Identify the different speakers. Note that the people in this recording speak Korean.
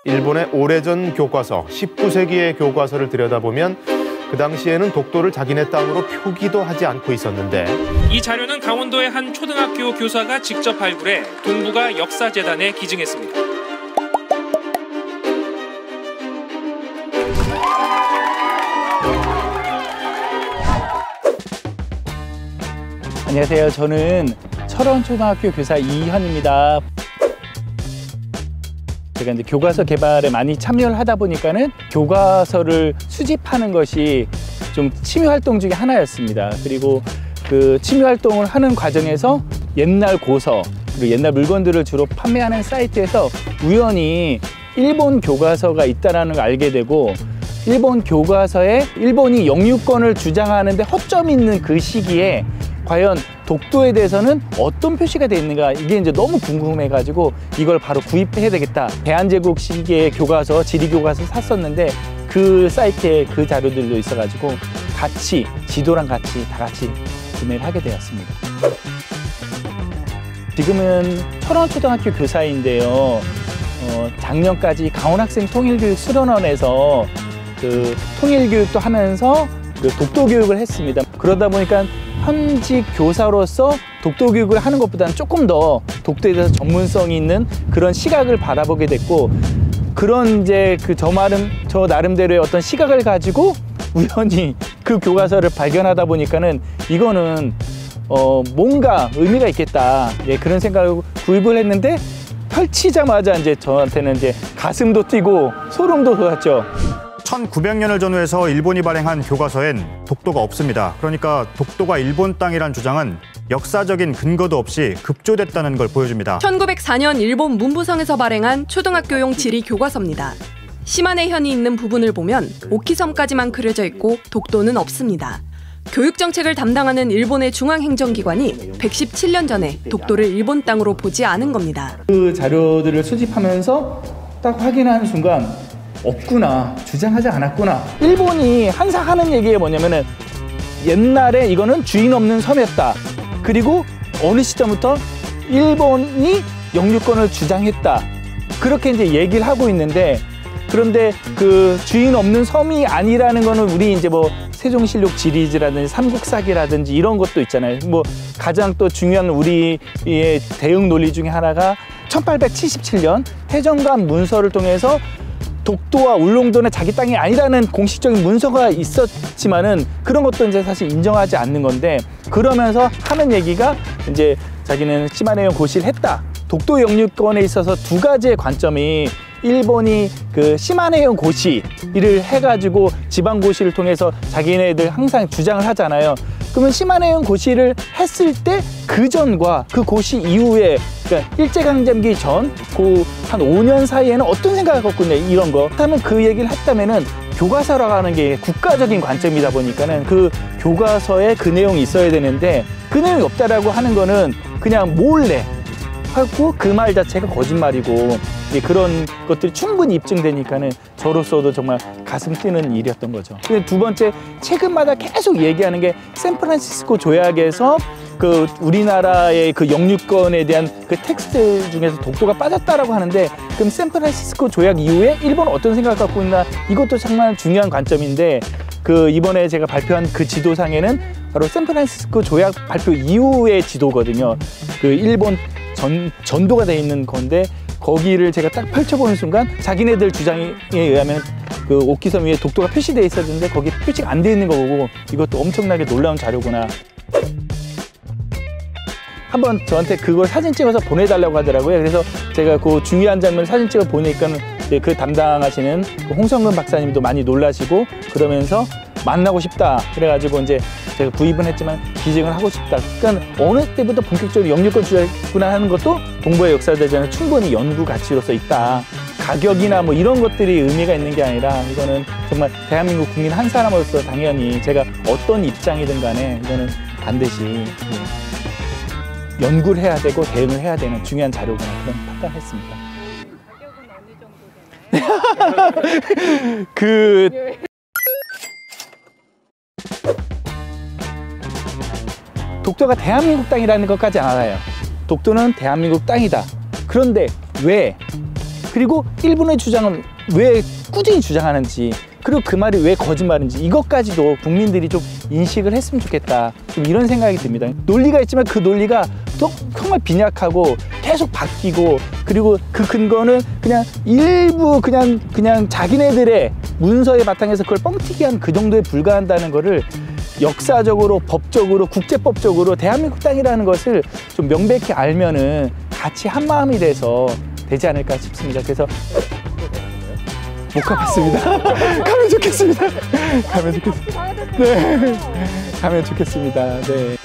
Speaker 1: 일본의 오래전 교과서, 19세기의 교과서를 들여다보면 그 당시에는 독도를 자기네 땅으로 표기도 하지 않고 있었는데,
Speaker 2: 이 자료는 강원도의 한 초등학교 교사가 직접 발굴해 동북아 역사재단에 기증했습니다.
Speaker 3: 안녕하세요. 저는 철원초등학교 교사 이현입니다. 제가 이제 교과서 개발에 많이 참여를 하다 보니까는 교과서를 수집하는 것이 좀 취미 활동 중에 하나였습니다. 그리고 그 취미 활동을 하는 과정에서 옛날 고서, 그리고 옛날 물건들을 주로 판매하는 사이트에서 우연히 일본 교과서가 있다는 걸 알게 되고, 일본 교과서에 일본이 영유권을 주장하는데 허점이 있는 그 시기에 과연 독도에 대해서는 어떤 표시가 되어 있는가, 이게 이제 너무 궁금해가지고 이걸 바로 구입해야 되겠다. 대한제국 시기의 교과서, 지리교과서 샀었는데 그 사이트에 그 자료들도 있어가지고 같이 지도랑 같이 다 같이 구매를 하게 되었습니다. 지금은 철원초등학교 교사인데요. 작년까지 강원학생 통일교육 수련원에서 그 통일교육도 하면서 그 독도 교육을 했습니다. 그러다 보니까 현직 교사로서 독도 교육을 하는 것보다는 조금 더 독도에 대해서 전문성이 있는 그런 시각을 바라보게 됐고, 그런 이제 저 나름대로의 어떤 시각을 가지고 우연히 그 교과서를 발견하다 보니까는 이거는 뭔가 의미가 있겠다, 예, 그런 생각을 구입을 했는데, 펼치자마자 이제 저한테는 이제 가슴도 뛰고 소름도 돋았죠.
Speaker 4: 1900년을 전후해서 일본이 발행한 교과서엔 독도가 없습니다. 그러니까 독도가 일본 땅이란 주장은 역사적인 근거도 없이 급조됐다는 걸 보여줍니다.
Speaker 5: 1904년 일본 문부성에서 발행한 초등학교용 지리 교과서입니다. 시마네 현이 있는 부분을 보면 오키섬까지만 그려져 있고 독도는 없습니다. 교육정책을 담당하는 일본의 중앙행정기관이 117년 전에 독도를 일본 땅으로 보지 않은 겁니다.
Speaker 3: 그 자료들을 수집하면서 딱 확인하는 순간 없구나, 주장하지 않았구나. 일본이 항상 하는 얘기가 뭐냐면은 옛날에 이거는 주인 없는 섬이었다. 그리고 어느 시점부터 일본이 영유권을 주장했다. 그렇게 이제 얘기를 하고 있는데, 그런데 그 주인 없는 섬이 아니라는 거는 우리 이제 뭐 세종실록 지리지라든지 삼국사기라든지 이런 것도 있잖아요. 뭐 가장 또 중요한 우리의 대응 논리 중에 하나가 1877년 해전관 문서를 통해서 독도와 울릉도는 자기 땅이 아니라는 공식적인 문서가 있었지만은 그런 것도 이제 사실 인정하지 않는 건데, 그러면서 하는 얘기가 이제 자기는 시마네현 고시를 했다. 독도 영유권에 있어서 두 가지의 관점이, 일본이 그 시마네현 고시를 해가지고 지방고시를 통해서 자기네들 항상 주장을 하잖아요. 그러면 시마네현 고시를 했을 때 그 전과 그 고시 이후에, 그러니까 일제강점기 전, 그 한 5년 사이에는 어떤 생각을 갖고 있냐, 이런 거. 그렇다면 그 얘기를 했다면은 교과서라고 하는 게 국가적인 관점이다 보니까는 그 교과서에 그 내용이 있어야 되는데, 그 내용이 없다라고 하는 거는 그냥 몰래 하고 그 말 자체가 거짓말이고, 그런 것들이 충분히 입증되니까는 저로서도 정말 가슴 뛰는 일이었던 거죠. 두 번째, 최근마다 계속 얘기하는 게 샌프란시스코 조약에서 그 우리나라의 그 영유권에 대한 그 텍스트 중에서 독도가 빠졌다라고 하는데, 그럼 샌프란시스코 조약 이후에 일본은 어떤 생각을 갖고 있나, 이것도 정말 중요한 관점인데, 그 이번에 제가 발표한 그 지도상에는 바로 샌프란시스코 조약 발표 이후의 지도거든요. 그 일본 전도가 돼 있는 건데, 거기를 제가 딱 펼쳐보는 순간 자기네들 주장에 의하면 그 오키섬 위에 독도가 표시되어 있었는데 거기 표시가 안 돼 있는 거 보고 이것도 엄청나게 놀라운 자료구나. 한번 저한테 그걸 사진 찍어서 보내달라고 하더라고요. 그래서 제가 그 중요한 장면을 사진 찍어 보니까는 그 담당하시는 그 홍성근 박사님도 많이 놀라시고, 그러면서 만나고 싶다 그래가지고 이제 제가 구입은 했지만 기증을 하고 싶다. 그러니까 어느 때부터 본격적으로 영유권 주장구나 하는 것도 동북아 역사대전에 충분히 연구 가치로서 있다. 가격이나 뭐 이런 것들이 의미가 있는 게 아니라, 이거는 정말 대한민국 국민 한 사람으로서 당연히 제가 어떤 입장이든 간에 이거는 반드시 연구를 해야 되고 대응을 해야 되는 중요한 자료구나, 그런 판단을 했습니다. 가격은 어느 정도 되나요? 독도가 대한민국 땅이라는 것까지 알아요. 독도는 대한민국 땅이다. 그런데 왜 그리고 일본의 주장은 왜 꾸준히 주장하는지, 그리고 그 말이 왜 거짓말인지 이것까지도 국민들이 좀 인식을 했으면 좋겠다. 좀 이런 생각이 듭니다. 논리가 있지만 그 논리가 또 정말 빈약하고 계속 바뀌고, 그리고 그 근거는 그냥 일부 그냥 자기네들의 문서의 바탕에서 그걸 뻥튀기한 그 정도에 불과한다는 거를 역사적으로, 법적으로, 국제법적으로 대한민국 땅이라는 것을 좀 명백히 알면은 같이 한 마음이 돼서 되지 않을까 싶습니다. 그래서 못 가봤습니다. 가면 좋겠습니다. 가면 좋겠습니다. 네, 가면 좋겠습니다. 네.